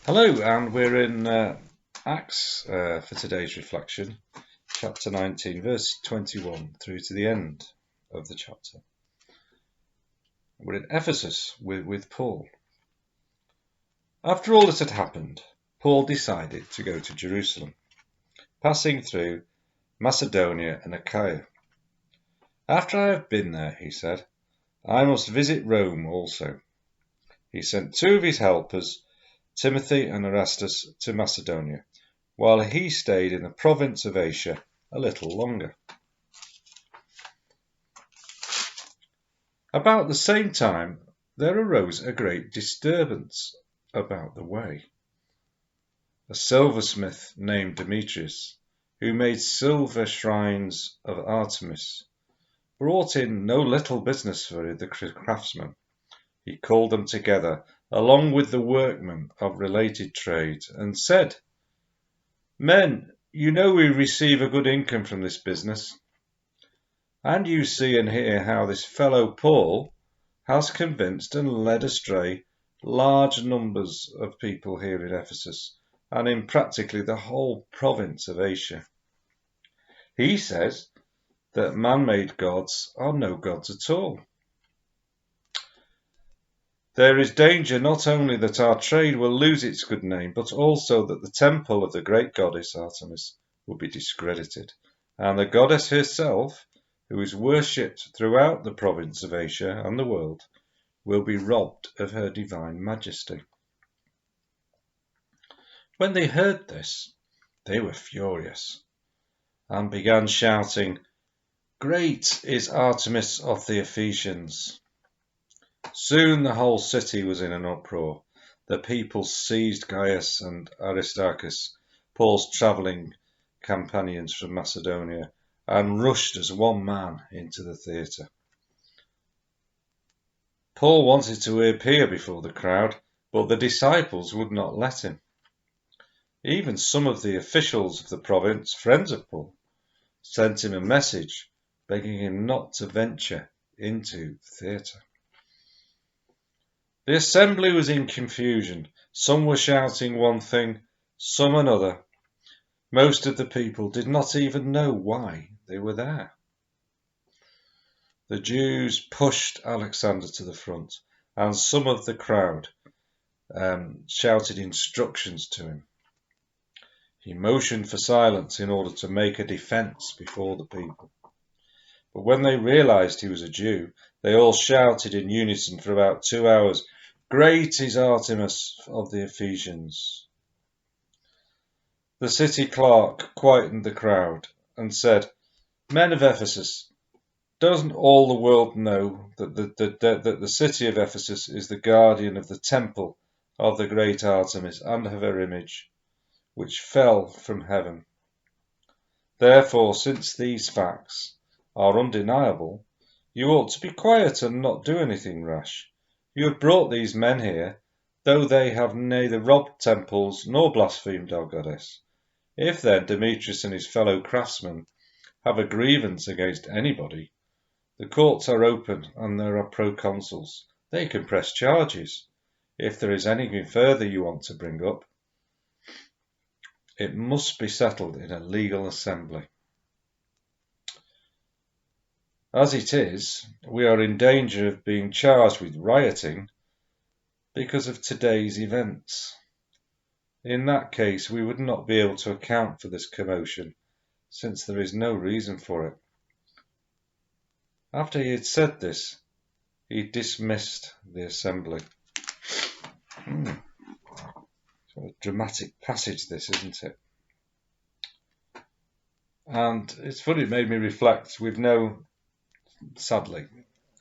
Hello, and we're in Acts for today's reflection, chapter 19, verse 21 through to the end of the chapter. We're in Ephesus with Paul. After all that had happened, Paul decided to go to Jerusalem, passing through Macedonia and Achaia. After I have been there, he said, I must visit Rome also. He sent two of his helpers, Timothy and Erastus, to Macedonia, while he stayed in the province of Asia a little longer. About the same time, there arose a great disturbance about the way. A silversmith named Demetrius, who made silver shrines of Artemis, brought in no little business for the craftsmen. He called them together, along with the workmen of related trades, and said, Men, you know we receive a good income from this business. And you see and hear how this fellow Paul has convinced and led astray large numbers of people here in Ephesus and in practically the whole province of Asia. He says that man-made gods are no gods at all. There is danger not only that our trade will lose its good name, but also that the temple of the great goddess Artemis will be discredited, and the goddess herself, who is worshipped throughout the province of Asia and the world, will be robbed of her divine majesty. When they heard this, they were furious and began shouting, Great is Artemis of the Ephesians! Soon the whole city was in an uproar. The people seized Gaius and Aristarchus, Paul's travelling companions from Macedonia, and rushed as one man into the theatre. Paul wanted to appear before the crowd, but the disciples would not let him. Even some of the officials of the province, friends of Paul, sent him a message begging him not to venture into the theatre. The assembly was in confusion. Some were shouting one thing, some another. Most of the people did not even know why they were there. The Jews pushed Alexander to the front, and some of the crowd shouted instructions to him. He motioned for silence in order to make a defense before the people. But when they realized he was a Jew, they all shouted in unison for about 2 hours, Great is Artemis of the Ephesians. The city clerk quietened the crowd and said, Men of Ephesus, doesn't all the world know that the city of Ephesus is the guardian of the temple of the great Artemis and of her image, which fell from heaven? Therefore, since these facts are undeniable, you ought to be quiet and not do anything rash. You have brought these men here, though they have neither robbed temples nor blasphemed our goddess. If then Demetrius and his fellow craftsmen have a grievance against anybody, the courts are open and there are proconsuls. They can press charges. If there is anything further you want to bring up, it must be settled in a legal assembly. As it is, we are in danger of being charged with rioting because of today's events. In that case, we would not be able to account for this commotion, since there is no reason for it. After he had said this, he dismissed the assembly. What a dramatic passage this, isn't it? And it's funny, it made me reflect. We've known, sadly,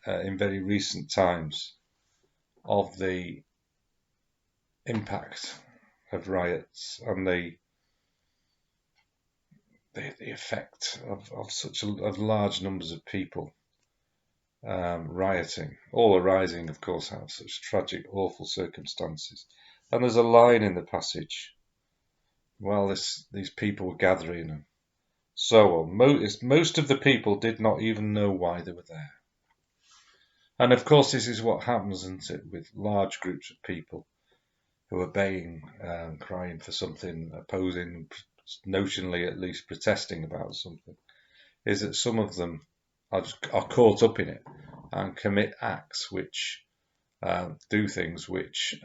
in very recent times, of the impact of riots and the effect of large numbers of people rioting, all arising, of course, out of such tragic, awful circumstances. And there's a line in the passage, while these people were gathering and so on. Most of the people did not even know why they were there. And of course, this is what happens, isn't it, with large groups of people. who are baying, crying for something, opposing, notionally at least protesting about something, is that some of them are caught up in it and commit acts which do things which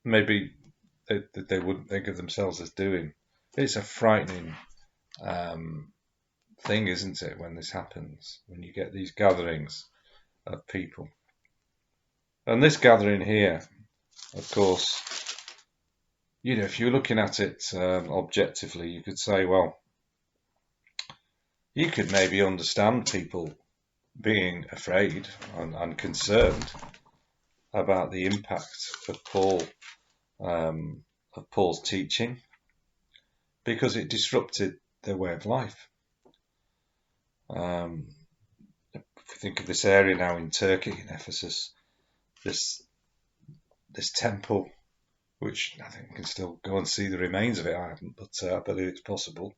maybe they wouldn't think of themselves as doing. It's a frightening thing, isn't it, when this happens, when you get these gatherings of people. And this gathering here, of course, if you're looking at it objectively, you could say, well, you could maybe understand people being afraid and concerned about the impact of Paul's teaching, because it disrupted their way of life. If we think of this area now in Turkey, in Ephesus, this temple, which I think we can still go and see the remains of it. I haven't, but I believe it's possible.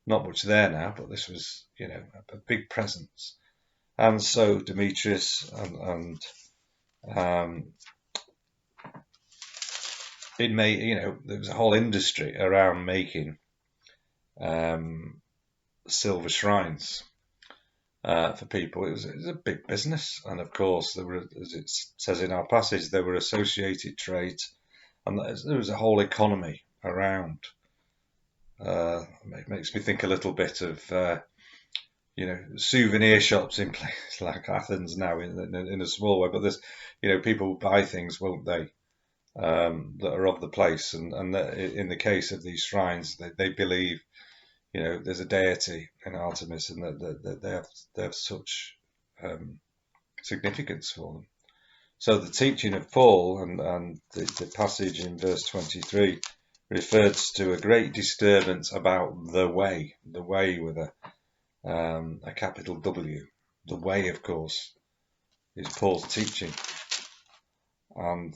Not much there now, but this was, a big presence. And so Demetrius and it made, there was a whole industry around making silver shrines for people. It was a big business, and of course there were, as it says in our passage, there were associated trades, and there was a whole economy around. It makes me think a little bit of souvenir shops in places like Athens now in a small way, but there's people buy things, won't they, that are of the place, and in the case of these shrines, they believe there's a deity in Artemis, and that they have such significance for them. So the teaching of Paul and the passage in verse 23 refers to a great disturbance about the way with a capital W. The way, of course, is Paul's teaching and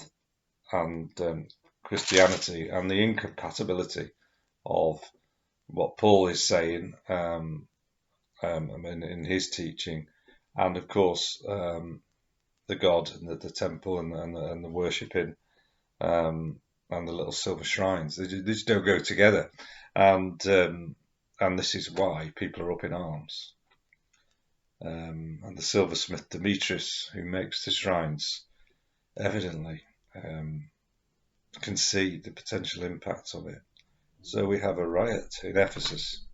Christianity, and the incompatibility of what Paul is saying in his teaching, and of course the God and the temple and the worshipping and the little silver shrines. They just don't go together, and this is why people are up in arms. And the silversmith Demetrius, who makes the shrines, evidently can see the potential impact of it. So we have a riot in Ephesus.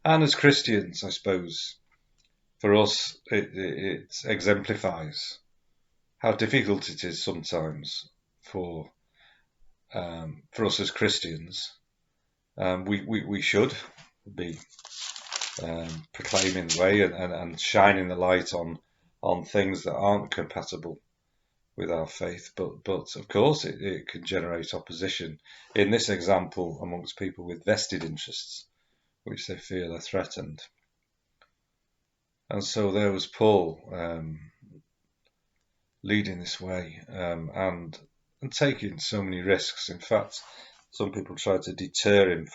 And as Christians, I suppose, for us, it exemplifies how difficult it is sometimes for us as Christians. We should be proclaiming the way and shining the light on things that aren't compatible with our faith, but of course it can generate opposition. In this example, amongst people with vested interests, which they feel are threatened. And so there was Paul leading this way and taking so many risks. In fact, some people tried to deter him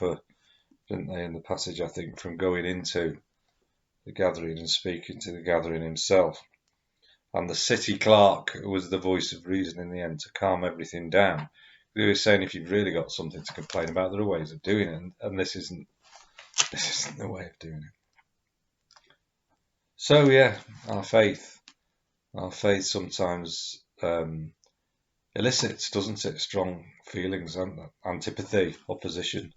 didn't they, in the passage, I think, from going into the gathering and speaking to the gathering himself. And the city clerk was the voice of reason in the end to calm everything down. He was saying, if you've really got something to complain about, there are ways of doing it, and this isn't the way of doing it. So yeah, our faith sometimes elicits, doesn't it, strong feelings, antipathy, opposition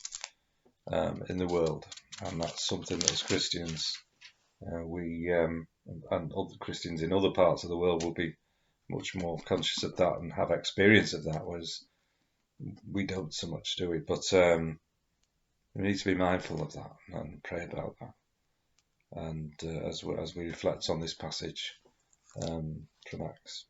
in the world, and that's something that as Christians we and other Christians in other parts of the world will be much more conscious of that and have experience of that, whereas we don't so much, do we? But we need to be mindful of that and pray about that. And as we reflect on this passage from Acts.